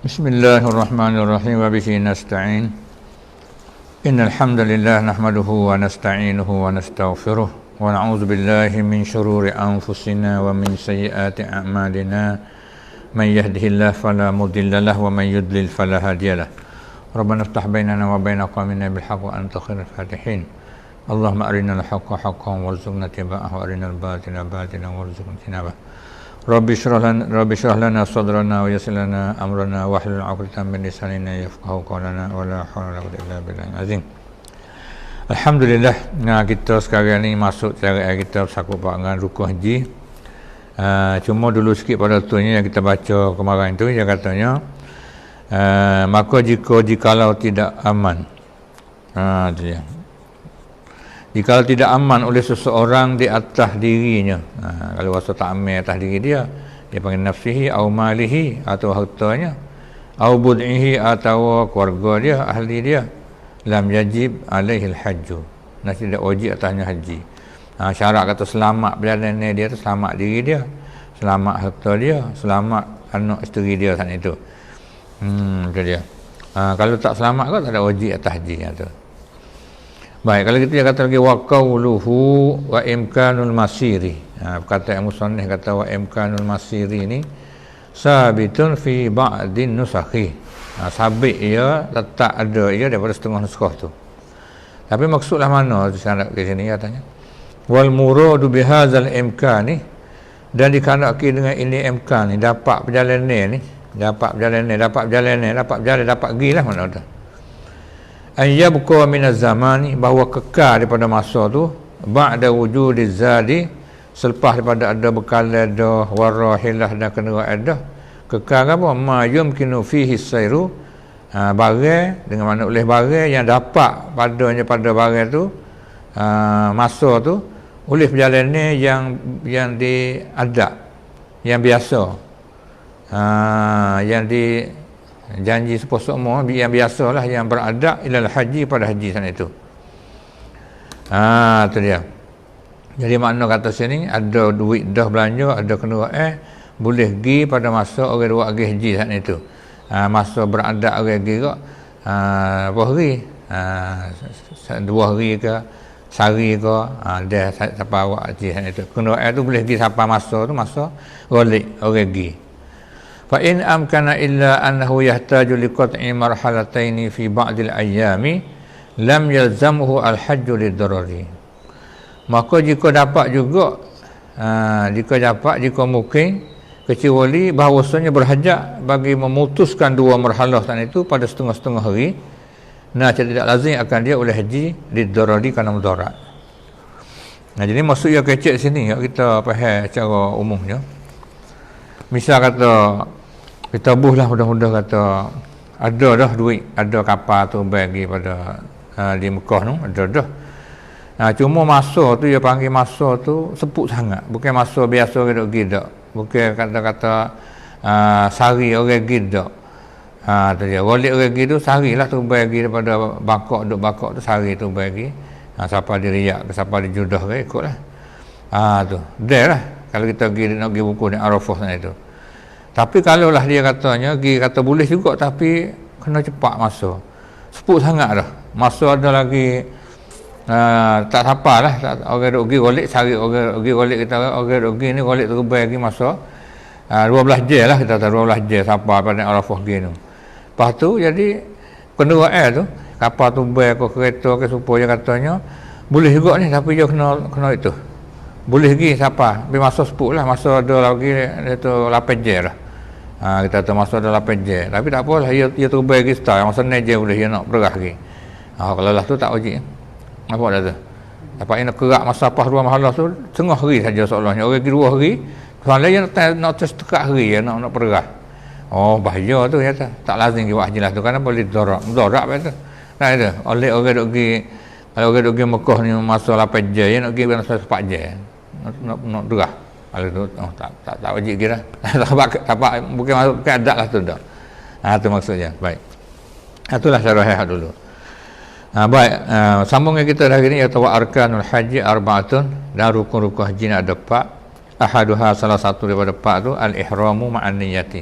Bismillahirrahmanirrahim wa bihi nasta'in. Innal hamdalillah nahmaduhu wa nasta'inuhu wa nastaghfiruh wa na'udzu billahi min shururi anfusina wa min sayyiati a'malina. Man yahdihillahu fala mudilla lahu wa man yudlil fala hadiyalah. Rabbana iftah bainana wa baina qawmina bil haqqi wa anta khairul fatihin. Allahumma arinal haqqa haqqan warzuqna ittiba'ahu wa arinal batila batilan warzuqna ijtinabah. Rabbi shrah lana sadrana wa yassir lana amrana wahlul 'uqdatam min lisanina yafqahu qawlana wa la hawla wa la quwwata illa billahil azim. Alhamdulillah, kita sekarang ni masuk cara kita sakup dengan rukun haji. Cuma dulu sikit pada tuanya yang kita baca kemarin tu, dia katanya maka jikalau tidak aman, tu dia. Jika tidak aman oleh seseorang di atas dirinya, kalau rasa tak aman atas diri dia, dia panggil nafsihi atau malihi atau hartanya, atau bud'ihi atau keluarga dia, ahli dia, lam yajib alaihil hajju, nah tidak wajib atasnya haji. Syarat kata selamat perjalanan dia tu, selamat diri dia, selamat harta dia, selamat anak isteri dia saat itu. Itu dia. Kalau tak selamat kau tak ada wajib atas haji tu. Baik, kalau kita kata lagi wa qauluhu wa imkanul masiri. Kata yang musannif kata wa imkanul masiri ni sabitun fi ba'din nusakhi. Sabit ia letak ada ia daripada setengah nuskah tu. Tapi maksudlah mana tu sanad ke sini katanya. Wal muradu bihadzal imkani, dan dikandaki dengan ini imkan ni, dapat perjalanan ni, dapat pergilah mana tu. Ayyabqa minaz zamani, bahawa kekal daripada masa tu, ba'da wujudiz zadi, selepas daripada ada bekal ada warahilah dan kenderaan ada, kekal apa ma yumkinu fihi sairu, barang dengan mana oleh barang yang dapat padanya pada barang tu, masa tu oleh perjalanan yang diadap, yang biasa, yang di janji sepotong semua yang biasalah, yang beradab ilal haji, pada haji sana itu. Tu dia. Jadi makna kata sini, ada duit dah belanja, ada kenderaan, boleh pergi pada masa orang buat pergi haji sana itu. Masa beradab orang pergi kok berapa hari? 2 hari ke, sehari ke, dia sampai awak haji sana itu. Kenderaan tu boleh pergi sampai masa tu, masa balik orang pergi. Fa in amkana illa annahu yahtaju liqat'i marhalataini fi ba'dil ayyami lam yalzamhu al-hajju lid-darari. Maka jika dapat juga, jika mungkin, kecuali bahawasanya berhajat bagi memutuskan dua marhalah tadi itu pada setengah-setengah hari, nah tidak lazim akan dia oleh haji lid-darari kerana mudarat. Jadi maksud yang kecil sini kita faham secara umumnya. Misal kata kita buhlah mudah-mudah kata ada dah duit, ada kapal tu bagi pada di Mekah tu, ada dah. Cuma masa tu dia panggil masa tu seput sangat, bukan masa biasa orang duk pergi dak, bukan kata-kata sehari orang pergi dak. Tu dia balik orang pergi tu sehari lah tu bagi daripada Bangkok tu sehari tu bagi. Siapa di Riyadh ke, siapa di Jeddah ke, ikutlah. Tu dia lah kalau kita pergi nak pergi buku di Arafah sana itu. Tapi kalaulah dia katanya kata boleh juga, tapi kena cepat masa, seput sangat dah masa, ada lagi tak sabarlah, orang duk pergi golek sehari, orang pergi golek, kita orang duk pergi ni golek terus lagi masa 12 jam lah, kita tahu 12 jam sampai pada Arafah pergi tu. Lepas tu jadi kenderaan tu, kapal tu bayar ke kereta ke, supaya katanya boleh juga ni, tapi dia kena itu boleh pergi siapa tapi masa seput lah, masa ada lagi itu 8 jam lah. Kita tahu masa ada 8 jam, tapi tak apalah, ia terus bagi start masa 9 jam boleh dia nak perah lagi. Kalau lah tu tak wajib. Apa dah tu, dapat nak kerak masa apa dua mahalah tu setengah hari saja seolahnya, orang pergi 2 hari, soalnya dia nak tersekat hari, dia nak perah. Bahaya tu ya, tak lazim dia buat haji lah tu, kerana boleh mudarat betul. Nah itu oleh orang duk pergi, kalau orang duk pergi Mekah ni masa 8 jam, dia nak pergi masa 4 jam nak derah. Kalau tu tak wajib kira. tak bukan adat lah tu dah. Tu maksudnya. Baik. Itulah syarah dulu. Baik, sambungan kita hari ini iaitu arkanul haji arba'atun, dan rukun-rukun haji ada 4. Ahaduha, salah satu daripada 4 tu al-ihramu ma'an niyati.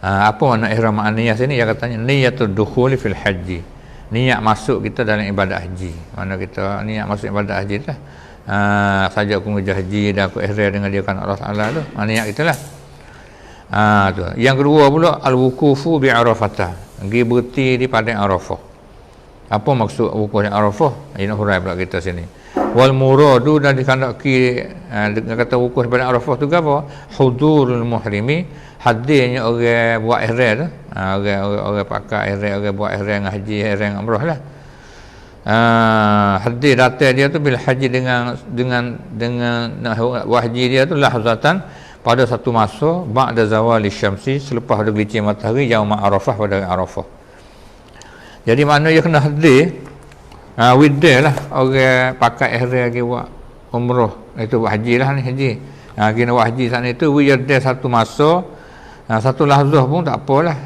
Apa makna ihram aniyah sini? Dia katanya niyatul dukhuli fil haji, niat masuk kita dalam ibadat haji. Mana kita niat masuk ibadat haji lah. Saja aku ngejah haji dan aku ihram dengan dia kan Allah Taala tu. Niat kita lah. Tu. Yang kedua pula al-wuqufu bi Arafah. Pergi berhenti di padang Arafah. Apa maksud wukuf di Arafah? Ini hurai pula kita sini. Wal muradu dan dikandaki dengan kata wukuf di padang Arafah tu apa? Hudurul muhrimi, hadirnya orang buat ihram tu. Orang pakai ihram, orang buat ihram dengan haji, ihram dengan umrah lah. Hadir datang dia tu bila haji dengan buat haji dia tu lahzatan pada satu masa ba'da zawali syamsi, selepas ada gelicir matahari yaum Arafah, pada Arafah. Jadi makna dia kena hadir widdah lah orang pakai ihram lagi buat umrah, itu buat haji lah ni haji. Kena buat haji sana itu widdah satu masa, satu lahzah pun tak apalah.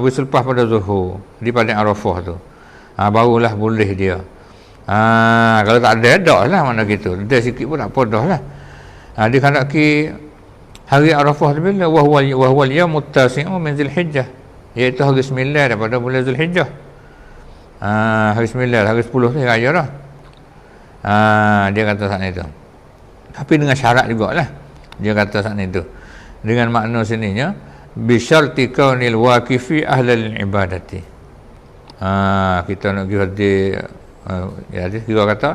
Selepas pada zuhur di padang Arafah tu. Barulah boleh dia. Kalau tak ada dah lah mana gitu. Ada sikit pun tak apa dah lah. Dia kena ki hari Arafah tu bila wa huwa al-yawmut tasi'u min Zulhijjah, iaitu hari 9 daripada bulan Zulhijjah. Hari 9, hari 10 tu raya dah. Dia kata saat itu. Tapi dengan syarat jugalah. Dia kata saat itu. Dengan makna sininya bi syarti kaunil waqifi ahlal ibadati. Kita nak pergi hadir dia kata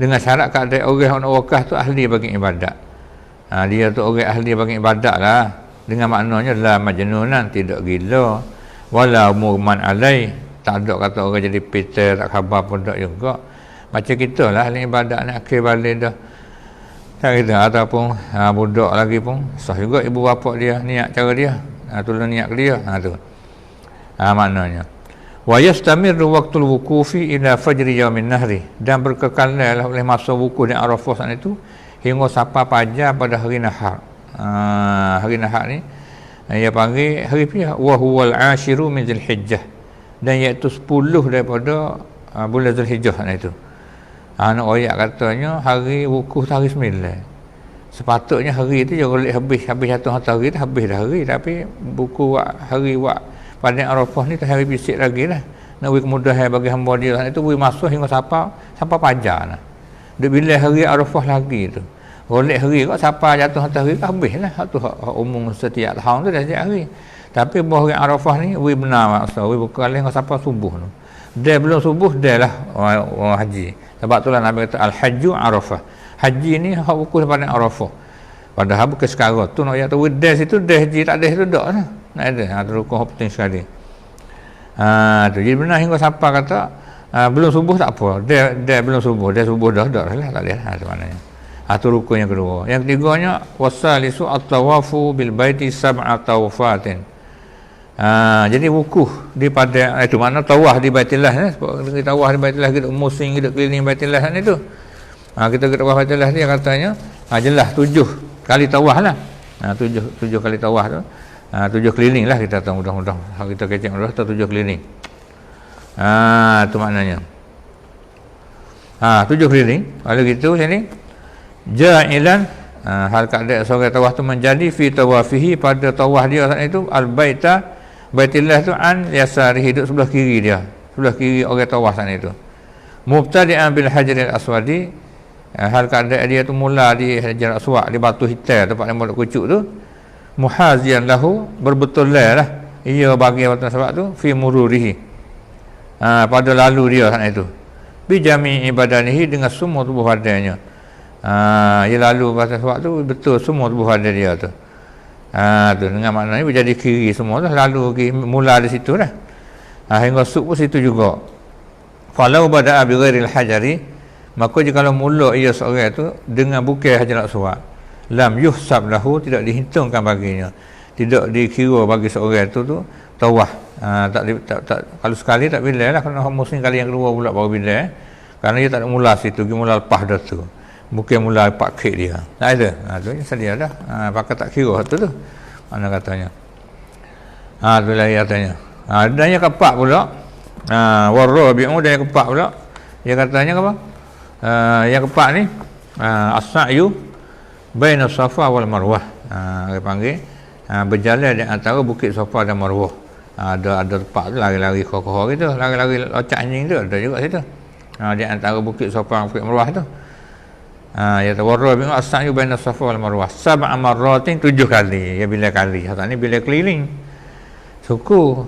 dengan syarat keadaan orang nak wakaf tu ahli bagi ibadat. Dia tu orang ahli bagi ibadat lah. Dengan maknanya la majnunan, tidak gila, wala murman alai, tak ada kata orang jadi peter tak khabar pun tak juga. Macam kita lah ahli ibadat nak akhir balik dah. Tak kita ataupun budak lagi pun sah juga ibu bapa dia niat cara dia. Tolong niat ke dia. Tu. Maknanya wa yastamirru waqtul wuqufi ila fajri yaumin nahri, dan berkekallah oleh masa wukuf di Arafah sana itu hingga sampai fajar pada hari nahar. Hari nahar ni ia panggil hari pihak wa huwal ashiru min Zulhijjah, dan iaitu 10 daripada bulan Zulhijjah sana itu. Anak ayat katanya hari wukuf hari 9. Sepatutnya hari itu jangan habis satu hari tu habis dah hari, tapi buku hari pada Arafah ni hari bisik lagi lah. Nak beri kemudahan bagi hamba dia itu beri masuk hingga sampai fajar lah. Dia bila hari Arafah lagi tu. Golek hari kau sampai jatuh hari habis lah. Tu umum setiap tahun tu dah setiap hari. Tapi hari Arafah ni beri benar maksud, beri buka hingga sampai subuh tu. Dia belum subuh dia lah haji. Sebab tu lah Nabi kata al-hajju Arafah. Haji ni hak wukuf pada Arafah. Padahal bukan sekarang tu nak ayat tu dah situ dah haji tak ada situ dak lah. Nak ada tu rukun penting sekali. Tu jadi benar hingga sampai kata belum subuh tak apa. Dia belum subuh, dia subuh dah lah tak boleh tu maknanya. Tu rukun yang kedua. Yang ketiganya wasalisu at-tawafu bil baiti sab'a tawafatin. Jadi wukuf di pada itu mana tawaf di Baitillah ni, sebab kita tawaf di Baitillah kita musing kita keliling Baitillah ni tu. Kita tawaf Baitillah dia katanya jelas 7 kali tawaf lah. 7 kali tawaf tu. 7 keliling lah kita tahu mudah-mudah. Kita kecek mudah tu 7 keliling. Tu maknanya. 7 keliling. Kalau gitu sini ja'ilan hal keadaan seorang tawaf tu menjadi fi tawafihi, pada tawaf dia saat itu al-baita Baitillah tu an yasari, hidup sebelah kiri dia, sebelah kiri orang tawaf sana itu. Mubtadi'an bil hajaril aswadi, hal keadaan dia tu mula di hajar aswad, di batu hitam tempat yang boleh kucuk tu. Muhazian lahu, berbetulan lah ia bagi batu aswad tu fi mururihi, pada lalu dia sana itu. Bi jami'i badanihi, dengan semua tubuh badannya. Ia lalu batu aswad tu betul semua tubuh badan dia tu. Tu dengan maknanya menjadi kiri semua lah, lalu mula di situ lah. Hingga suk pun situ juga. Falau bada'a bi ghairil hajari, maka jika mula ia seorang tu dengan bukan hajar aswad, lam yuhsab lahu, tidak dihitungkan baginya, tidak dikira bagi seorang tu tawaf. Tak kalau sekali tak bila lah, kerana muslim kali yang kedua pula baru bila, kerana dia tak ada mula situ, dia mula lepas dah tu. Bukan mula pak kek dia. Tak ada. Tu sedia dah. Pakai tak kira tu. Mana katanya. Tu lah dia katanya. Dan yang keempat pula. Warabi'u, dan yang keempat pula. Dia katanya apa? Yang keempat ni as-sa'yu baina Safa wal Marwah. Dia panggil berjalan di antara Bukit Safa dan Marwah. Ada tempat tu lari-lari kokoh gitu, lari-lari locak anjing tu ada juga situ. Di antara Bukit Safa dan Bukit Marwah tu. Ya tawarra bi as-sa'yu baina Safa wal Marwah sab'a marratin 7 kali. Ya bila kali. Hak ni bila keliling. Suku.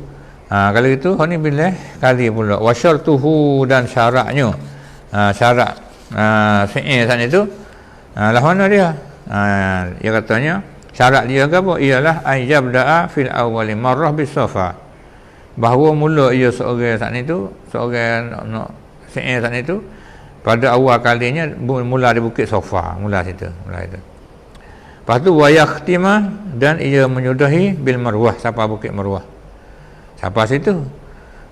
Kalau itu ni bila kali pula. Wa syartuhu dan syaratnya. Syarat fi'il sana itu lah mana dia? Dia katanya syarat dia ke apa? Ialah ayyabda'a fil awwali marrah bis Safa. Bahawa mula ia seorang saat itu, seorang nak fi'il saat itu pada awal kalinya mula di Bukit Safa, mula situ, mula itu. Lepas tu wa yakhtima dan ia menyudahi bil Marwah, siapa Bukit Marwah. Siapa situ?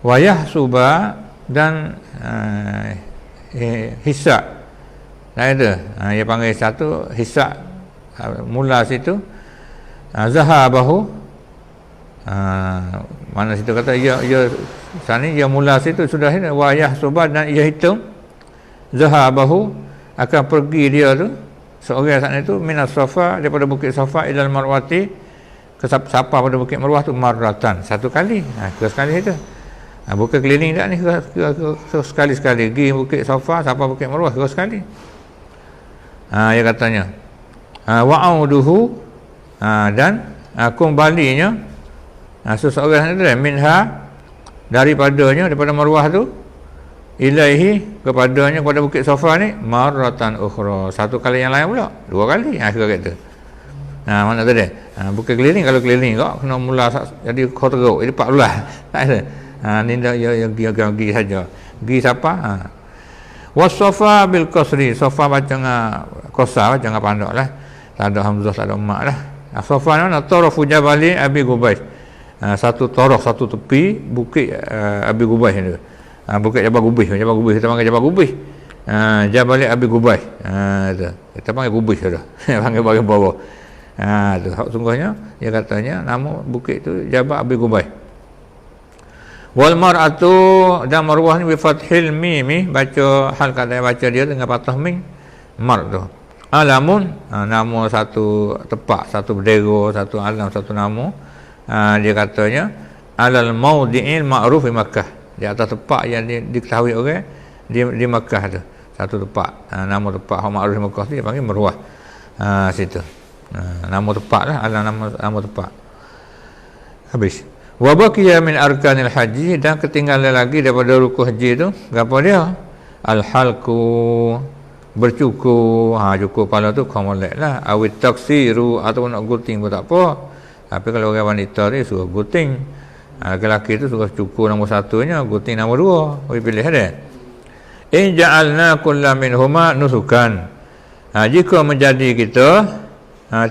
Wa yahsuba dan hisab. Nah itu, dia panggil satu hisab mula situ. Zahabahu mana situ kata ia sana ia mula situ sudah ini wa yahsuba dan ia hitung zahabahu akan pergi dia tu seorang sana itu minas Safa daripada Bukit Safa ilal Marwati ke siapa pada Bukit Marwah tu marratan satu kali. Ke sekali itu. Bukan keliling tak ni ke sekali-sekali pergi Bukit Safa siapa Bukit Marwah ke sekali. Dia katanya wa'uduhu dan kembalinya seseorang itu minha daripadanya daripada Marwah tu ilaihi kepadanya kepada Bukit Safa ni marratan ukhra satu kali yang lain pula dua kali kata. Mana tadi bukan keliling kalau keliling kau kena mula jadi kau teruk jadi 14 tak ada. Ni dah ya pergi saja pergi siapa was-Safa bil qasri Safa baca dengan qasar baca dengan pandok lah tak ada hamzah tak ada mak lah. Safa mana tarafu jabali Abi Gubais satu taraf satu tepi Bukit Abi Gubais tu. Bukit Jabal Gubais kita panggil Jabal Gubais. Jabal Abi Gubais tu kita panggil Gubais dah panggil bahagian bawah. Tu sungguhnya dia katanya nama bukit tu Jabal Abi Gubais. Wal mar'atu dan Marwah ni bi fathil mim baca hal kata baca dia dengan fathah mim mar tu alamun nama satu tempat satu bendera satu alam satu nama. Dia katanya alal maudi'il ma'ruf di Makkah di atas tempat yang diketahui orang di Makkah tu satu tempat nama tempat yang ma'ruf di Makkah tu dia panggil Marwah situ nama tempat lah alam nama tempat habis. Wa baqiya min arkanil haji dan ketinggalan lagi daripada rukun haji tu apa dia al-halqu bercukur cukur kepala tu kau molek lah awit taksiru atau nak gunting pun tak apa tapi kalau orang wanita ni suruh gunting lelaki tu suruh cukur nombor satunya gunting nombor dua boleh pilih ada in ja'alna kullam minhuma nusukan jika menjadi kita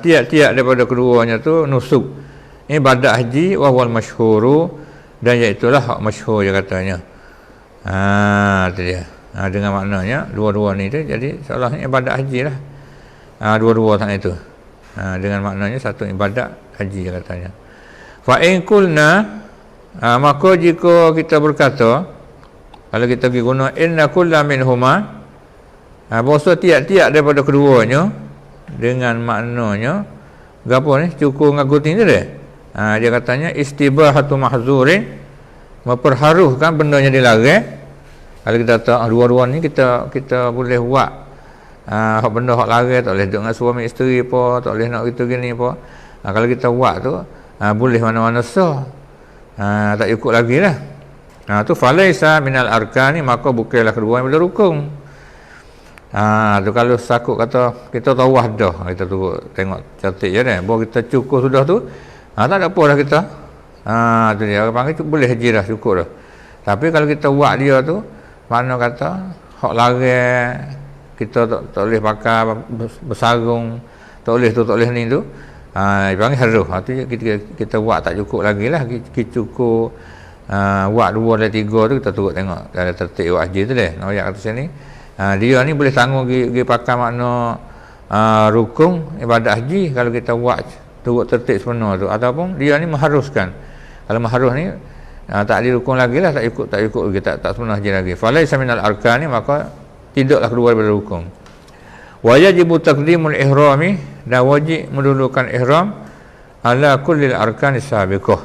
tiap-tiap daripada keduanya tu nusuk ibadat haji wa wal masyhuru dan iaitulah hak masyhur dia katanya. Tu dia. Dengan maknanya dua-dua ni tu jadi seolah ibadat haji lah. Dua-dua tak itu. Dengan maknanya satu ibadat haji dia katanya. Fa in qulna maka jika kita berkata kalau kita pergi guna inna kullam minhuma bahasa tiap-tiap daripada keduanya dengan maknanya gapo ni cukur dengan gunting tu dia. Dia katanya istibahatu mahzurin memperharuhkan benda yang dilarang. Kalau kita tahu dua-dua ni kita boleh buat hak benda hak larang tak boleh duduk dengan suami isteri apa tak boleh nak gitu gini apa. Kalau kita buat tu boleh mana-mana sah. Tak ikut lagi lah. Tu falaisa minal arkani maka bukanlah kedua yang rukun. Tu kalau sakut kata kita tawah dah kita tu tengok cantik je dah baru kita cukur sudah tu tak ada apa dah kita tu dia orang panggil boleh haji dah cukup dah. Tapi kalau kita buat dia tu mana kata hak larang kita tak boleh pakai bersarung tak boleh tu tak boleh ni tu panggil haruh tu kita buat tak cukup lagi lah kita cukup buat 2 dan 3 tu kita turut tengok ada tertib buat haji tu deh nak ayat kata sini dia ni boleh tanggung pergi pakai makna rukun ibadat haji kalau kita buat turut tertib sepenuh tu ataupun dia ni mengharuskan kalau mengharus ni tak ada rukun lagi lah tak ikut lagi tak sepenuh haji lagi falaisa minal arkan ni maka tidaklah keluar daripada rukun wa yajibu taqdimul ihrami dan wajib mendulukan ihram ala kulli al-arkan as-sabiqah.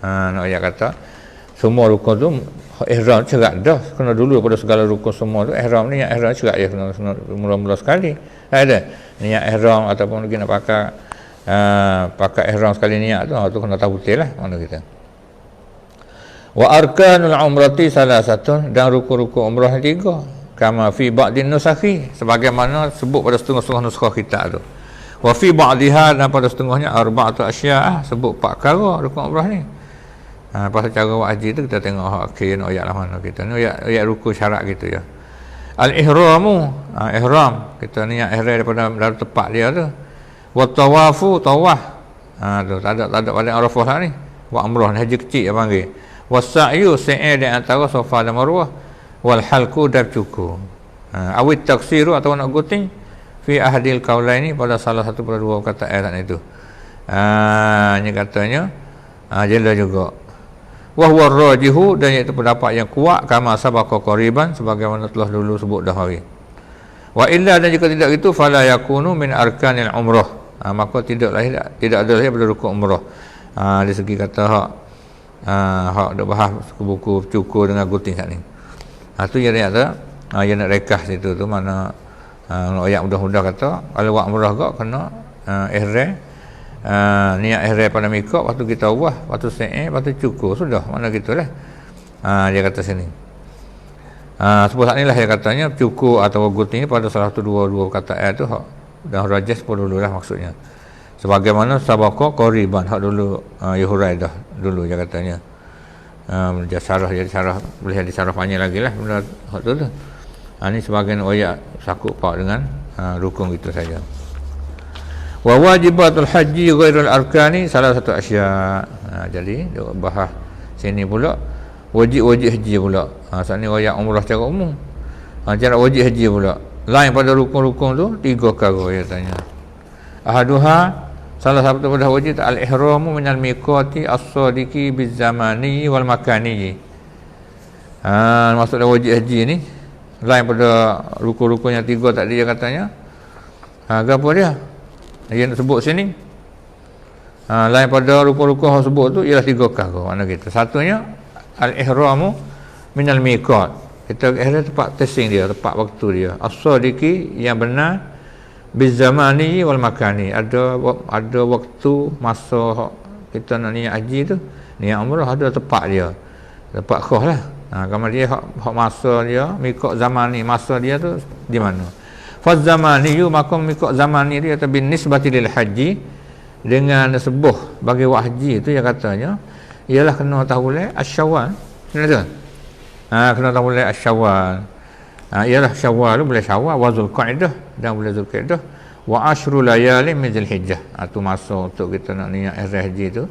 Nak ayat kata semua rukun tu ihram cerak dah, kena dulu pada segala rukun semua tu ihram ni, yang ihram cerak ya kena mula-mula sekali. Ada niat ihram ataupun lagi nak pakai ihram sekali niat tu kena tahu betul lah mana kita. Wa arkanul umrati salasatun, dan rukun-rukun umrah 3, kama fi ba'din nusakhi, sebagaimana sebut pada setengah-setengah nuskah kita tu. Wa fi ba'diha, dan pada setengahnya arba'atu asya', sebut 4 perkara rukun umrah ni. Pasal cara buat haji tu kita tengok akhir ayat lah mana kita ni, ayat rukun syarat gitu ya. Al-ihramu, ihram kita niat ihram daripada dari tempat dia tu. Wa tawafu, tawaf, tu tak ada pada Arafah lah ni. Buat umrah ni haji kecil dia panggil. Wasa'yu, sa'i di antara Safa dan Marwah. Wal halqu, dan cukur. Awit taksiru, atau nak gunting fi ahadil qaulaini, pada salah satu pada dua kata ayat itu. Ini katanya jelas juga. Wa huwa rajihu, dan iaitu pendapat yang kuat, kama sabaqa qariban, sebagaimana telah dulu sebut dah hari. Wa illa, dan jika tidak itu, fala yakunu min arkanil umrah, maka tidak ada lagi pada rukun umrah. Dari segi kata hak dah bahas buku cukur dengan gunting saat ni. Tu yang dia kata, yang nak rekas situ tu mana ayat mudah-mudah kata kalau buat umrah kau kena ihram, niat ihram pada mikot, lepas tu kita ubah, lepas tu sa'i, lepas tu cukur, sudah mana gitulah. Dia kata sini. Sebab saat inilah dia katanya cukur atau gunting pada salah satu dua kata ayat tu hak dah rajas pun dululah maksudnya. Sebagaimana sabaqa qariban, hak dulu Yuhurai dah dulu dia katanya. Dia syarah boleh ada syarah panjang lagi lah benda hak tu. Ini sebahagian ayat sakup pak dengan rukun itu saja. Wa wajibatul haji ghairul arkani salah satu asya. Jadi dia bahas sini pula wajib haji pula. Saat ni ayat umrah secara umum. Cara wajib haji pula lain pada rukun-rukun tu 3 perkara dia tanya. Ahaduha, salah satu pada wajib al-ihramu minal miqati as-sadiqi bizamani wal makani. Maksudnya wajib haji ni lain pada rukun-rukun yang 3 tadi dia katanya. Apa dia? Dia nak sebut sini. Lain pada rukun-rukun yang sebut tu ialah 3 perkara. Mana kita? Satunya al-ihramu minal miqat. Kita ihram tempat testing dia, tempat waktu dia. As-sadiqi, yang benar, bizamani wal makani, ada waktu masa kita nak niat haji tu, niat umrah ada tempat dia, tempat khas lah. Kalau dia hak masa dia mikot zamani, masa dia tu di mana. Fa zamani yu, maka mikot zamani dia bin nisbati lil haji, dengan sebuah bagi buat haji tu yang katanya ialah kena tahu le asy-syawal. Kena tu. Kena tahu le asy-syawal. Ialah Syawal tu boleh Syawal, wa Zulqa'dah, dan boleh Zulqa'dah, wa asyru layali min Zulhijjah. Tu masa untuk kita nak niat ihram haji tu.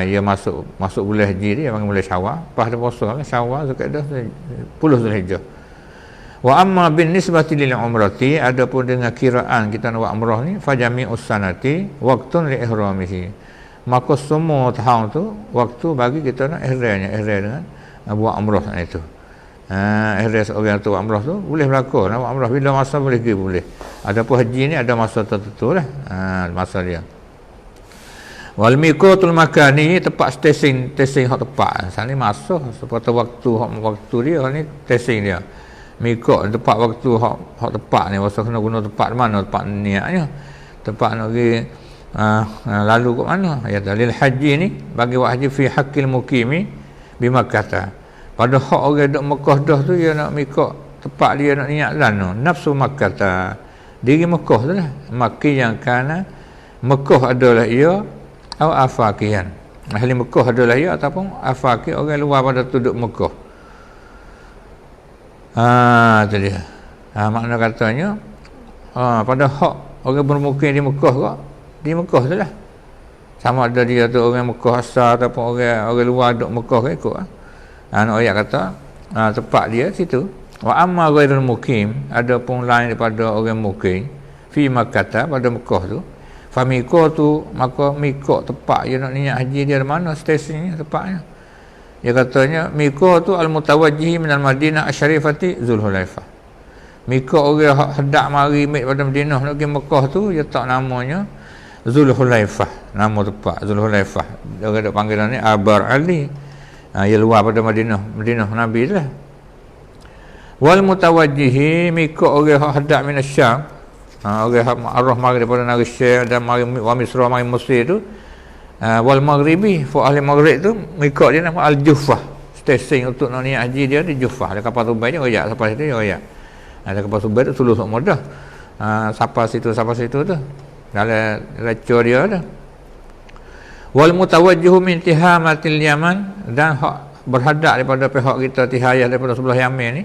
Ia masuk bulan haji dia panggil boleh Syawal. Lepas ada puasa lah Syawal, Zulqa'dah, 10 Zulhijjah. Wa amma bin nisbati lil umrati, adapun dengan kiraan kita nak buat umrah ni, fa jami'us sanati waqtun li ihramihi. Maka semua tahun tu waktu bagi kita nak ihram dengan buat umrah itu. Ihram orang tu buat umrah tu boleh berlaku nak buat umrah bila masa boleh pergi boleh. Adapun haji ni ada masa tertentu lah. Masa dia. Wal miqatul makani, tempat testing hak tepat. Sini masa seperti waktu dia ni testing dia. Miqat tempat waktu hak tepat ni, masa kena guna tempat mana, tempat niatnya. Tempat nak pergi lalu ke mana? Ya dalil haji ni bagi buat haji fi haqqil muqimi bi Makkah. Pada hak orang duduk Mekah dah tu dia nak mikot tempat dia nak niat lana nafsu Makkah, diri Mekah tu lah. Maki yang kana Mekah adalah ia atau afakian, ahli Mekah adalah ia ataupun afaki, orang luar pada duduk Mekah. Tu dia. Makna katanya pada hak orang bermukim di Mekah kok, di Mekah tu lah. Sama ada dia tu orang Mekah asal ataupun orang luar duduk Mekah ke ikut. Nak ayat kata tempat dia situ. Wa amma ghairul mukim, ada pun lain daripada orang mukim fi Makkah, pada Mekah tu, fa miqatu, maka miqat tempat dia nak niat haji dia di mana, stasiunnya tempatnya. Dia katanya miqatu al-mutawajjih min al-Madinah asy-syarifati Zulhulaifah. Miqat orang hendak mari pada Madinah nak pergi Mekah tu dia tak namanya Zulhulaifah, nama tempat Zulhulaifah. Dia ada panggilan ni Abar Ali. Ya luar pada Madinah Nabi lah. Wal mutawajjihi mikot orang hadap min Syam. Orang arwah mari daripada negeri Syam dan mari wa Misra mari Mesir tu. Wal maghribi fu ahli maghrib tu mikot dia nama Al-Juffah. Stesen untuk nak niat haji dia di Juffah. Ada kapal Tubai je royak sampai situ royak. Ada kapal Tubai tu sulus mudah. Sampai situ tu. Dalam lecur dia tu. Wal mutawajjihu min tihamatil Yaman, dan hak berhadap daripada pihak kita Tihayah daripada sebelah Yaman ni,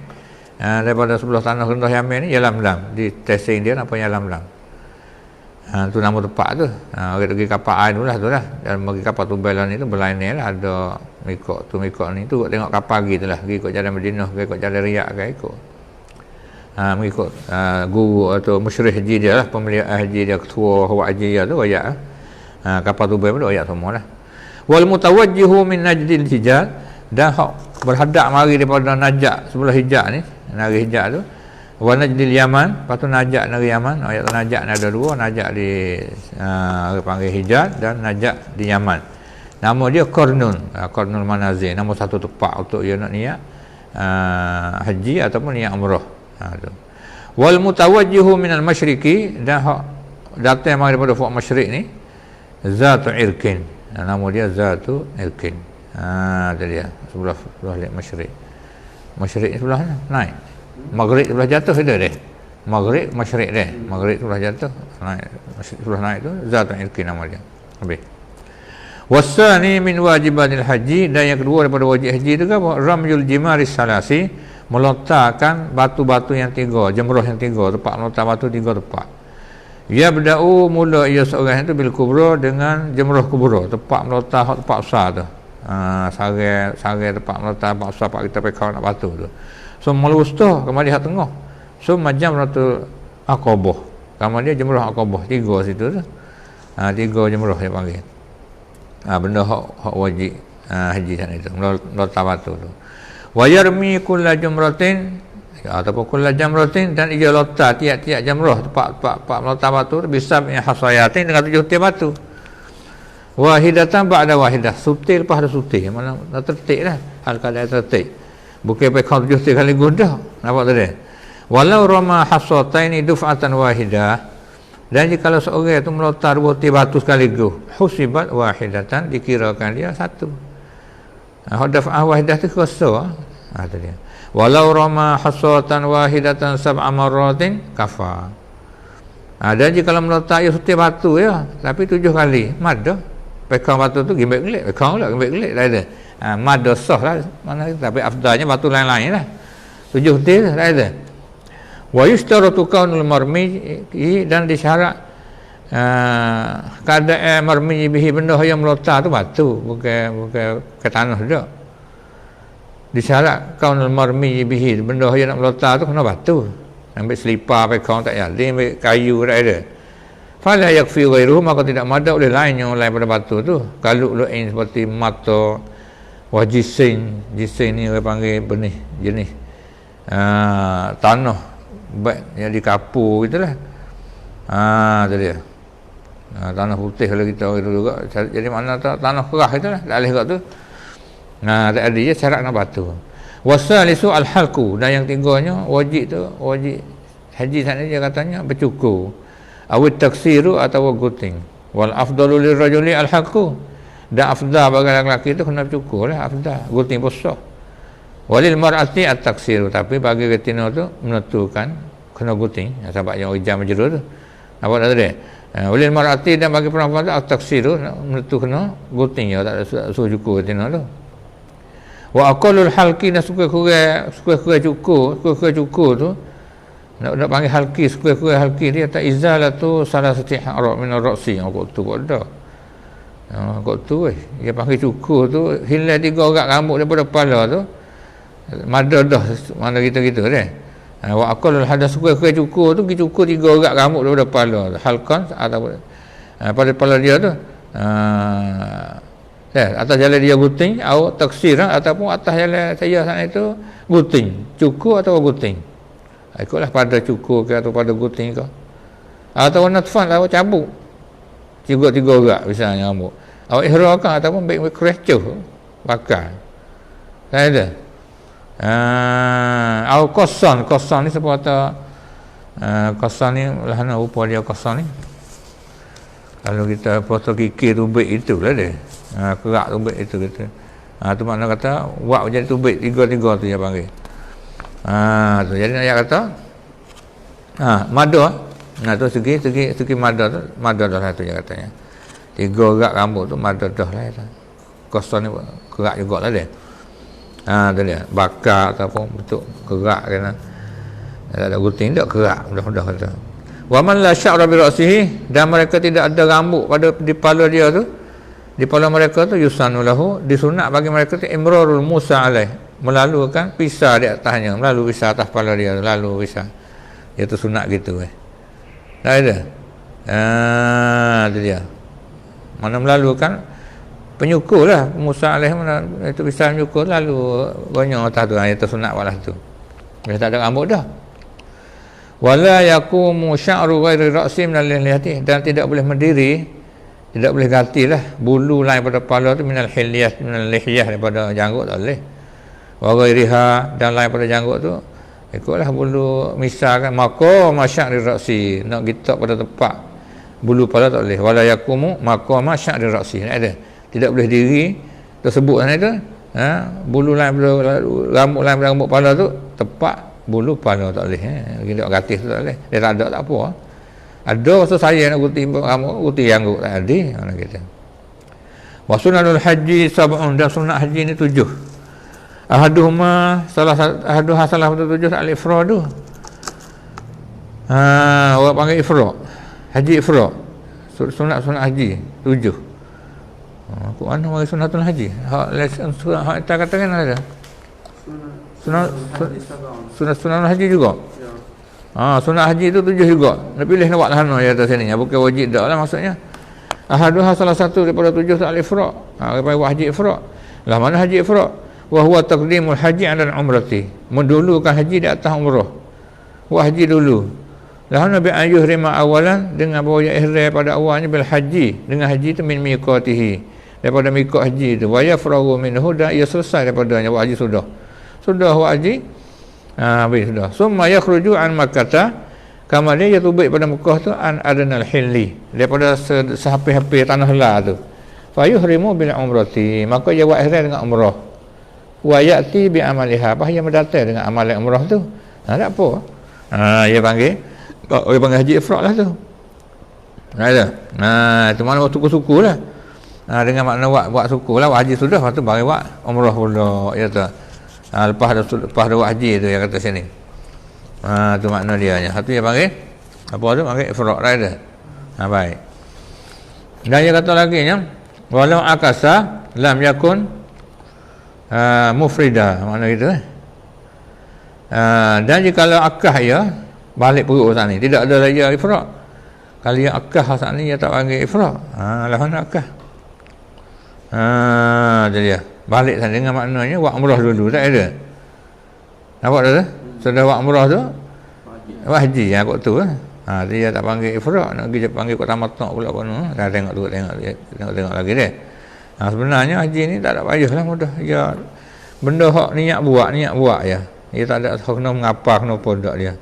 daripada sebelah tanah rendah Yaman ni Yalamlam, di stesen dia namanya Yalamlam. Tu nama tempat tu. Orang pergi kapal air tu lah. Dan pergi kapal Tubelan ni tu berlainan lah. Ada mikot ni tu tengok kapal pergi tu lah. Pergi ikut jalan Madinah, pergi ikut jalan Riyadh ke ikut. Mengikut guru atau musyrih haji dia lah, pemilik haji dia, ketua awak haji dia tu royak lah. Kapal Tubai pun royak semua lah. Wal mutawajjihu min Najdil Hijaz, dan hak berhadap mari daripada Najak sebelah Hijaz ni, negeri Hijaz tu. Wa Najdil Yaman, lepas tu Najak negeri Yaman. Ayat Najak ni ada dua, Najak di orang panggil Hijaz dan Najak di Yaman. Nama dia Qarnul Manazil, nama satu tempat untuk dia nak niat haji ataupun niat umrah. Wal mutawajjihu minal masyriqi, dan hak datang mari daripada fuk masyriq ni Zatu Irkin. Nama dia Zatu Irkin. Tu dia sebelah masyriq. Masyriq sebelah mana? Naik. Maghrib sebelah jatuh dia. Maghrib masyriq dia. Maghrib sebelah jatuh, naik sebelah naik tu Zatu Irkin nama dia. Habis. Wasani min wajibatil haji, dan yang kedua daripada wajib haji tu apa? Ramyul jimaris salasi, melontarkan batu-batu yang tiga, jemrah yang tiga, tempat melontar batu tiga tempat. Ya berda'u mula ia seorang itu bil kubra, dengan jemrah kubra, tempat melontar tempat besar tu. Sarai tempat melontar tempat besar, tempat kita pakai nak batu tu. So malusta kemudian hak tengah. So macam ratul Aqabah. Kemudian jemrah Aqabah tiga situ tu. Tiga jemrah dia panggil. Benda hak wajib haji sana itu, melontar batu tu. Wa yarmi kulla jumratin, ataupun kulla jamratin, dan ia lontar tiap-tiap jamrah tempat melontar batu bisa hasayatin, dengan 7 tiap batu. Wahidatan ba'da wahidah, sutil lepas ada sutil, mana dah tertik dah, hal keadaan tertik, bukan pakai kau 7 kali gundah. Nampak tadi? Walau rama hasataini duf'atan wahidah, dan jika seorang itu melontar 2 tiap batu sekaligus, husibat wahidatan, dikirakan dia satu. Daf'ah wahidah tu kosong. Tu dia. Walau rama hasatan wahidatan sab'a marratin kafa. Dan jika kalau melontar ia setiap batu ya, tapi 7 kali mad dah. Pekang batu tu gimbek gelik, pekang pula gimbek gelik dah ada. Mad dah sah lah mana, tapi afdalnya batu lain-lain lah. 7 dah ada. Wa yushtaratu kaunul marmi, dan disyarat keadaan marmi bihi, benda yang melontar tu batu, bukan ke tanah dah. Disyarat kaunul marmi bihi, benda yang nak melontar tu kena batu. Ambil selipar pekang tak jadi, ambil kayu tak ada. Fala yakfi ghairuhu, maka tidak madak oleh lain yang lain pada batu tu. Kalau lu'in seperti mata, wajisin, jisin ni orang panggil benih jenis tanah baik yang dikapur gitulah. Tu dia. Tanah putih kalau kita orang dulu juga, jadi mana tanah kerah itulah, tak boleh kat tu. Tak ada je syarat nak batu. Wasalisu al-halqu, dan yang tiganya wajib tu, wajib haji sana dia katanya bercukur. Awit taksiru atau guting. Wal afdalu lirrajuli al-halqu, dan afdal bagi lelaki tu kena bercukur lah, afdal guting besar. Walil mar'ati at-taksiru, tapi bagi retina tu menentukan kena guting, sebab yang hijau menjeru tu. Apa tak ada? Walil mar'ati, dan bagi perempuan tu at-taksiru, menentu kena guting, ya tak ada suruh cukur retina tu. Wa aqallul halqi, dan suka-suka cukur tu nak panggil halqi, suka-suka halqi dia tak izalatu salasati ha'ra min ar-ra'si, kok tu kok dah. Kok tu dia panggil cukur tu hilang 3 urat rambut daripada kepala tu. Mada dah mana kita-kita dia. Wa aqallul hadas, suka-suka cukur tu pergi cukur 3 urat rambut daripada kepala. Halqan atau pada kepala dia tu. Atas jalan dia guting atau taksir, ataupun atas jalan saya sana itu guting, cukur atau guting. Ikutlah pada cukur ke atau pada guting ke, atau natfan lah, cabut tiga orang misalnya rambut. Awak ihram kan ataupun baik kerecuh bakar. Tak ada. Au kosan ni seperti kosan ni lahana rupa dia kosan ni. Kalau kita foto kikir tubik itulah dia. Kerak tubik itu kita. Tu makna kata buat jadi tubik tiga-tiga tu dia panggil. Tu jadi ayat kata mada. Tu segi mada dah satu dia katanya. 3 rak rambut tu mada dah lah itu. Kosan ni kerak jugalah dia. Tu dia bakar ataupun bentuk kerak kena. Ada gunting tak kerak mudah-mudah kata. Wa man la sya'ra bi ra'sihi, dan mereka tidak ada rambut pada di kepala dia tu. Di kepala mereka tu yusanu lahu, disunat bagi mereka tu imrarul Musa alaih, melalukan pisah di atasnya, melalui pisah atas kepala dia, lalu pisah. Itu sunat gitu tak ada. Itu dia. Mana melalukan penyukur lah Musa alaih, itu pisah menyukur lalu banyak atas tu. Itu sunat walah tu. Dia tak ada rambut dah. Wala yaqumu sya'ru ghairi ra'si min al-lihiyati, dan tidak boleh berdiri, tidak boleh gantilah bulu lain pada kepala tu minal hilyah, minal lihiyah, daripada janggut tak boleh. Wa ghairiha, dan lain pada janggut tu ikutlah bulu misalkan maka masya'ri ra'si, nak gitak pada tempat bulu kepala tak boleh. Wala yaqumu maka masya'ri ra'si, ada tidak boleh diri tersebut sana itu. Bulu lain pada rambut lain pada rambut kepala tu tepat bulu kepala tak boleh. Gila gratis tu tak boleh. Dia tak ada tak apa. Ada masa saya nak guti rambut, guti janggut tak ada orang kita. Wa sunanul haji sab'un, dan sunat haji ni 7. Ahaduhuma salah satu 7 al-ifradu. Orang panggil ifrad. Haji ifrad. Sunat haji 7. Quran mari sunatul haji. Hak kita katakan ada. Sunat haji juga. Sunat haji itu 7 juga. Nak pilih nak buat sana ya atas sini. Bukan wajib dak lah maksudnya. Ahaduha salah satu daripada 7 tu al-ifrad. Daripada buat haji ifrad. Lah mana haji ifrad? Wa huwa taqdimul haji 'ala al-umrati. Mendulukan haji di atas umrah. Buat haji dulu. Lah Nabi ayuh rima awalan, dengan bawa ihram pada awalnya bil haji, dengan haji itu min miqatihi, daripada miqat haji itu. Wa yafragu minhu, dan ia selesai daripadanya buat haji sudah buat haji. Habis sudah. Summa yakhruju an Makkah, kama dia tubik pada Mekah tu an adnal hilli, daripada sehampir-hampir tanah lah tu. Fa yuhrimu bil umrati, maka dia buat ihram dengan umrah. Wa ya'ti bi amaliha, apa yang mendatang dengan amalan umrah tu. Tak apa. Dia panggil haji ifrad lah tu. Ada. Itu mana waktu suku lah. Dengan makna buat suku lah, buat haji sudah, lepas tu baru buat umrah pula. Ya tu. Lepas dah buat haji tu yang kata sini. Tu makna dia nya. Satu dia panggil apa tu? Panggil ifrad lah ada. Baik. Dan dia kata lagi nya, walau akasa lam yakun mufrida, makna gitu. Dan jika akah ya balik perut saat ni, tidak ada lagi ifrad. Kalau yang akah saat ni dia tak panggil ifrad. Lah mana akah? Jadi dia balik sana dengan maknanya buat umrah dulu, tak ada. Nampak tak tu? Sudah buat umrah tu buat haji yang kot tu dia tak panggil ifrad, nak pergi panggil kot tamattu pula kono. Dah tengok lagi dia. Sebenarnya haji ni tak ada payahlah, mudah ya. Benda hak niat buat ya. Dia tak ada kena mengapa kena apa dak dia.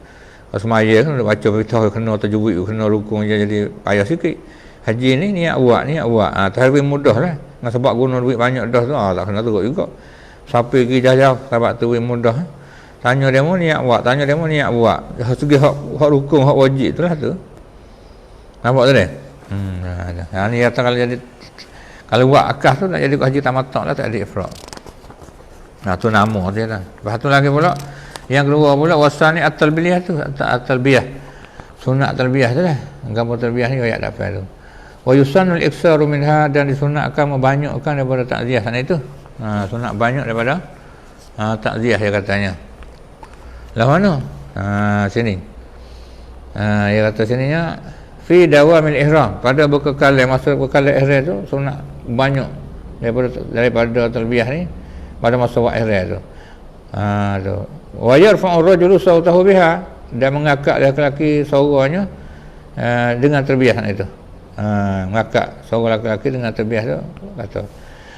Kalau semaya kan baca berita kena tajwid, kena rukun je, jadi payah sikit. Haji ni niat buat. Tapi mudah lah. Dengan sebab guna duit banyak dah tu, tak kena teruk juga. Siapa pergi jauh-jauh, sebab tu mudah. Tanya dia mau niat buat. Segi hak rukun, hak wajib tu lah tu. Nampak tu dia? Ni kata kalau buat akah tu nak jadi haji tamattu lah, tak ada ifrad. Tu nama dia lah. Lepas tu lagi pula yang kedua pula wasani at-talbiyah tu, at-talbiyah. Sunat talbiyah tu lah. Gambar talbiyah ni ayat dapat tu. Wa yusannu al-iktsaru minha, dan disunatkan membanyakkan daripada takziah sana itu. Sunat banyak daripada takziah dia katanya. Lah mana? Sini. Dia kata sininya fi dawamil ihram, pada berkekalan, masa berkekalan ihram tu sunat banyak daripada talbiyah ni pada masa buat ihram tu. Tu. Wa yarfa'u ar-rajulu sawtahu biha, dan mengangkat lelaki suaranya dengan talbiyah itu. ngakak seorang lelaki dengan tasbih tu kata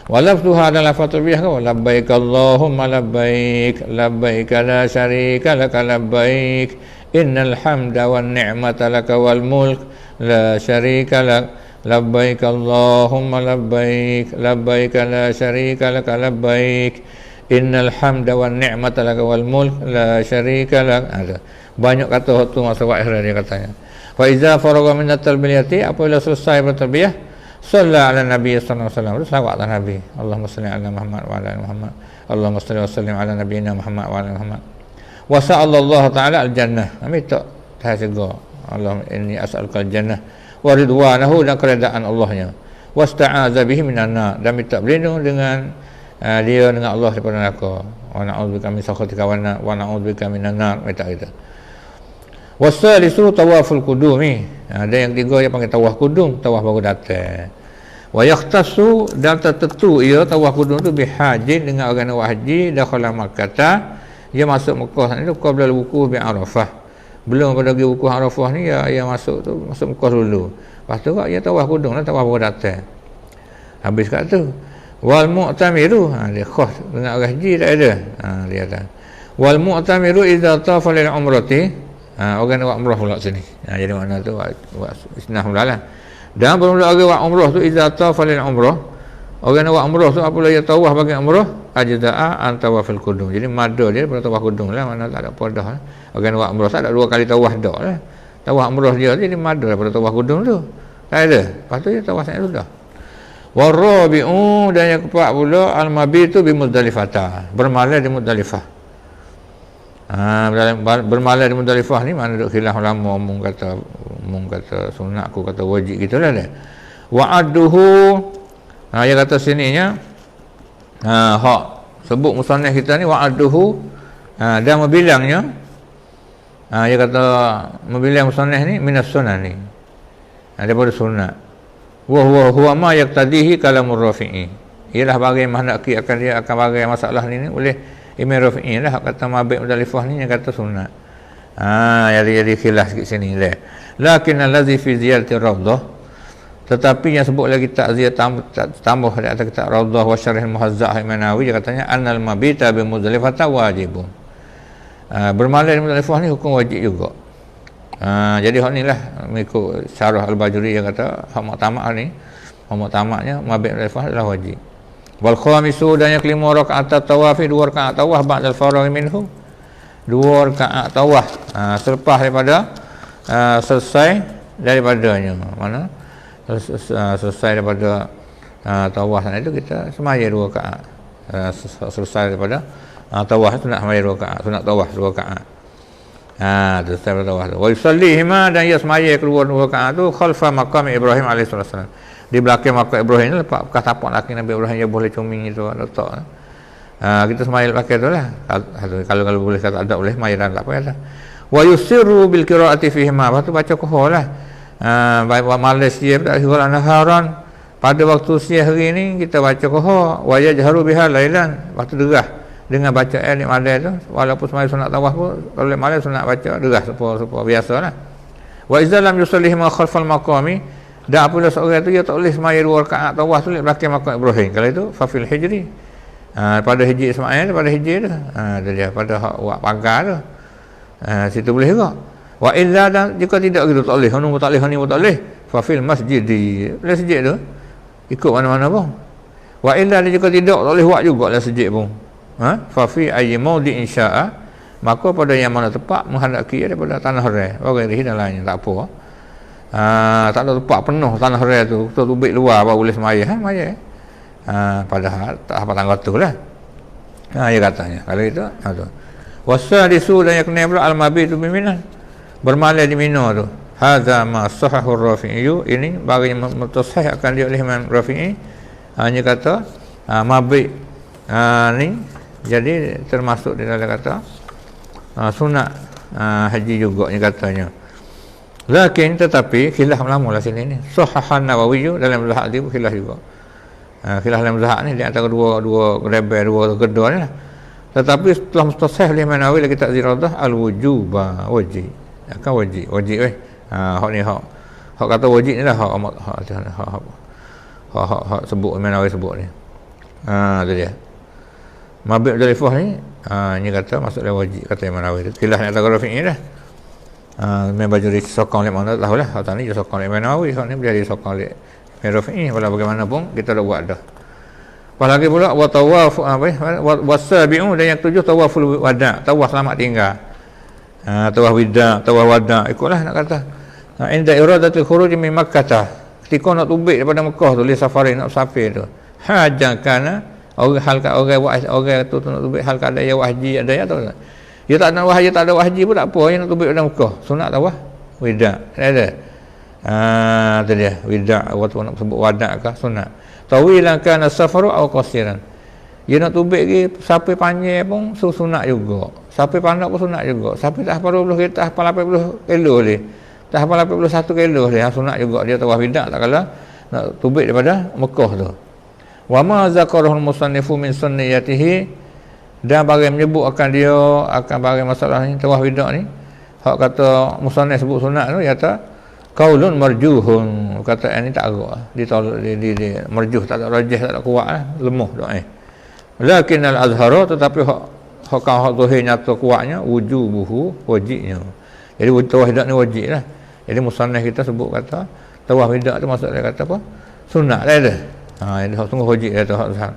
walafzuha adalah lafaz tasbih kau labbaik Allahumma labbaik labbaik la syarika lak labbaik innal hamda wan ni'mata lak wal mulk la syarika lak labbaik Allahumma labbaik labbaik la syarika lak labbaik innal hamda wan ni'mata lak wal mulk la syarika lak. Banyak kata waktu masa akhir dia katanya. Fa iza faragha min at-talbiyati, apabila selesai bertalbiyah, shalla ala nabi sallallahu alaihi wasallam, salawat ala nabi. Allahumma shalli ala Muhammad wa ala ali Muhammad. Allahumma shalli wa sallim ala nabiyyina Muhammad wa ala ali Muhammad. Wa sa'allallahu ta'ala al-jannah. Minta tahsiga. Allahumma inni as'aluka al-jannah wa ridwanahu, dan keredaan Allahnya. Wasta'aza bihi minan nar, dan minta berlindung dengan dia dengan Allah daripada neraka. Wa na'udzubika min sakhatika wa na'udzubika minan nar, minta kita. Wasalisu tawaful qudumi, ada yang tiga yang panggil tawaf kudum, tawaf baru datang. Wa yahtasu, dan tertentu ia tawaf kudum tu bihajin, dengan orang yang haji dakhala Makkah, dia masuk Mekah ni qabla al-wuquf bi Arafah. Belum pada pergi wukuf Arafah ni dia masuk tu, masuk Mekah dulu. Lepas tu dia tawaf kudum lah, tawaf baru datang. Habis kat tu. Wal mu'tamiru, dia khas dengan orang haji tak ada. Dia kata wal mu'tamiru idza tafa lil umrati, orang buat umrah pula sini. Jadi makna tu buat isnah pula lah. Dan bermula orang buat umrah tu idza tafa lil umrah, orang buat umrah tu apabila dia tawaf bagi umrah ajza'a an tawafil qudum. Jadi mada dia pada tawaf qudum lah, mana tak ada podah lah. Orang buat umrah tak ada dua kali tawaf dak lah. Tawaf umrah dia jadi mada daripada tawaf qudum tu. Tak ada. Lepas tu dia tawaf sana sudah. Warabi'u, dan yang keempat pula al-mabitu bi Muzdalifah, bermalam di Muzdalifah. Bermalam di Muzdalifah ni mana duk khilaf ulama, umum kata sunat, aku kata wajib gitulah dia. Wa'aduhu, dia kata sininya hak sebut musannaf kita ni wa'aduhu, dan membilangnya, dia kata membilang musannaf ni minas sunnah ni, daripada sunat. Wa huwa ma yaqtadihi kalamur rafi'i, ialah bagi mahnaki akan dia akan bagi masalah ni oleh Imam Rafi'i lah, kata mabit Muzdalifah ni yang kata sunat. Jadi khilaf sikit sini lah. Lakin allazi fi ziyarati raudhah, tetapi yang sebut lagi takziah tambah di atas kitab raudhah wa syarh al-muhazzah Imanawi, dia katanya annal mabita bi Muzdalifah wajibun. Bermalam di Muzdalifah ni hukum wajib juga. Jadi hak ni lah mengikut syarah al-Bajuri yang kata hak muktamad ni, muktamadnya mabit Muzdalifah adalah wajib. Wal khamisu, dan yang kelima rakaat tawafi, dua rakaat tawaf ba'dal faragh minhu, dua rakaat tawaf selepas daripada selesai daripadanya, mana selesai daripada tawaf sana itu kita semaya dua rakaat. Selesai daripada tawaf itu nak semaya dua rakaat, sunat tawaf dua rakaat. Selesai daripada tawaf tu wa yusallihima, dan ia semaya keluar dua rakaat tu khalfa maqam Ibrahim alaihi salam, di belakang makam Ibrahim ni, lepas bekas tapak laki Nabi Ibrahim dia boleh cuming itu letak. Kita semai pakai tu lah. Kalau boleh kata ada boleh mai dan tak payah lah. Wa yusirru bil qiraati fihi ma, lepas tu baca qahar lah. Baik Malaysia tak hiburan naharan, pada waktu siang hari ni kita baca qahar, wa yajharu biha lailan, lepas tu derah dengan baca ayat malam tu, walaupun semai sunat tawaf pun kalau malam sunat baca derah supaya biasalah. Wa idza lam yusallihi ma khalfal maqami, dan apabila seorang tu dia tak boleh semaya dua rakaat tawaf tu belakang makam Ibrahim, kalau itu fafil hijri, pada hijri Ismail, pada hijri tu, dia pada hak wak pagar tu, situ boleh juga. Wa illa, dan jika tidak gitu tak boleh, hanu tak boleh, hanu tak boleh, fafil masjid, di masjid tu ikut mana-mana pun. Wa illa, jika tidak tak boleh buat juga dalam masjid pun, fa fi ayyi mawdi insya'a, maka pada yang mana tepat menghadap kiri daripada tanah raya, orang dan lainnya tak apa. Tak ada tempat penuh tanah raya tu, betul tubik luar baru boleh semaya, semaya. Padahal tak apa tangga tu lah. Dia katanya kalau itu tu. Wasadisu, dan yang kena pula al-mabitu bi Mina, bermalam di Mina tu. Hadza ma sahahur Rafi'i, ini bagi mutasahih akan dia oleh Imam Rafi'i, hanya kata mabit ni jadi termasuk di dalam kata sunat haji juga ni katanya. Lakin tetapi khilaf ulama lah sini ni. Sahahan Nawawi dalam mazhab dia khilaf juga. Khilaf dalam mazhab ni di antara dua rebel, dua kedua ni lah. Tetapi setelah mustasahih oleh Nawawi lagi tak ziradah al-wujuba, wajib. Akan wajib hak ni hak Hak kata wajib ni lah hak sebut Imam Nawawi sebut ni. Tu dia. Mabit Muzdalifah ni ni kata masuklah wajib kata Imam Nawawi tu. Khilaf nak tahu fiqh ni dah. Memang baju dia sokong lek mana tahulah. Hak ni dia sokong lek Imam Nawawi, hak ni dia sokong lek Rafi'i, walau bagaimanapun kita dah buat dah. Apalagi pula wa tawaf wasabi'u, dan yang ketujuh tawaful wada', tawaf selamat tinggal. Tawaf wida', tawaf wada', ikutlah nak kata. Inda iradatul khuruj min Makkah, ketika nak tubik daripada Mekah tu, li safari nak safir tu. Hajakana orang tu nak tubik hal keadaan ya wahji ada ya tu. Dia tak nak wahji, tak ada wahji pun tak apa, yang nak tubik daripada Mekah. Sunat tawaf wida'. Ada. Tu dia wida' waktu nak sebut wada' kah sunat. Tawilan kana safaru aw qasiran. Dia nak tubik lagi sampai panjang pun sunat juga. Sampai pandai pun sunat juga. Sampai tak hafal 20 tak hafal 80 kilo ni. Tak hafal 81 kilo ni sunat juga dia tawaf wida' tak kala nak tubik daripada Mekah tu. Wa ma zakarahul musannifu min sunniyatihi, dan bagi menyebut akan dia akan bagi masalah ni tawaf wida' ni. Hak kata musannif sebut sunat tu dia kata qaulun marjuhun, kata ini tak agak ditolak di marjuh, tak ada rajih, tak ada kuat lemah doa. Lakin al-azharu, tetapi hak zahir nyata kuatnya wujubuhu, wajibnya. Jadi tawaf wida' ni wajib lah. Jadi musannaf kita sebut kata tawaf wida' tu maksud dia kata apa? Sunat lah dia. Ini hak sungguh wajib dia tu hak zahir.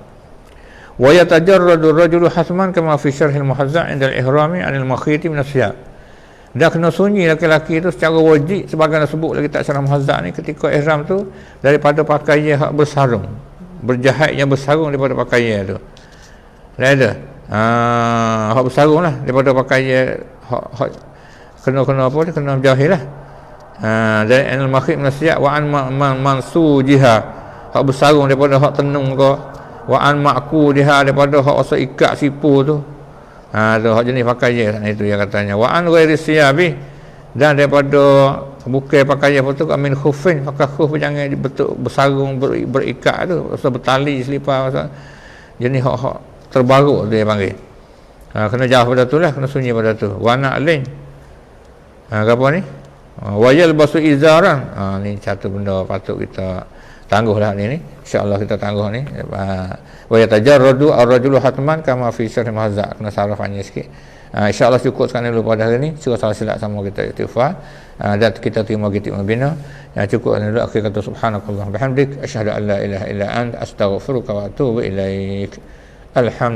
Wa yatajarradu ar-rajulu hasman kama fi syarh al-muhazza' 'inda al-ihrami 'an al-makhiti min as-siyab. Dah kena sunyi laki-laki tu secara wajib, sebagaimana sebut lagi tak syarah muhazzaq ni, ketika ihram tu daripada pakaian hak bersarung, berjahit yang bersarung daripada pakaian tu. Dah ada hak bersarung lah daripada pakaian hak kena apa dia, kena jahil lah. Dari anil makhid nasiat wa an mansujiha, hak bersarung daripada hak tenung ke, wa an ma'ku diha daripada hak asal ikat sipu tu. Tu hak jenis pakaian itu yang katanya. Wa an ghairi siyabi, dan daripada bukan pakaian apa tu amin khufin, pakai khuf jangan betul bersarung berikat tu, asal bertali selipar jenis hak terbaru dia panggil. Kena jauh pada tu lah, kena sunyi pada tu. Wa na'lin. Apa ni? Wa yalbasu izaran. Ni satu benda patut kita tangguhlah ni insya-Allah kita tangguh ni. Wa yatajarradu ar-rajulu hatman kama fi syarh muhazzaq, kena sarafnya sikit. Insya-Allah cukup sekarang dulu pada hari ni. Surah salah silap sama kita istighfar dan kita terima kita membina. Cukup dulu akhir kata subhanakallah bihamdik asyhadu an la ilaha illa anta astaghfiruka wa atubu ilaik. Alhamdulillah.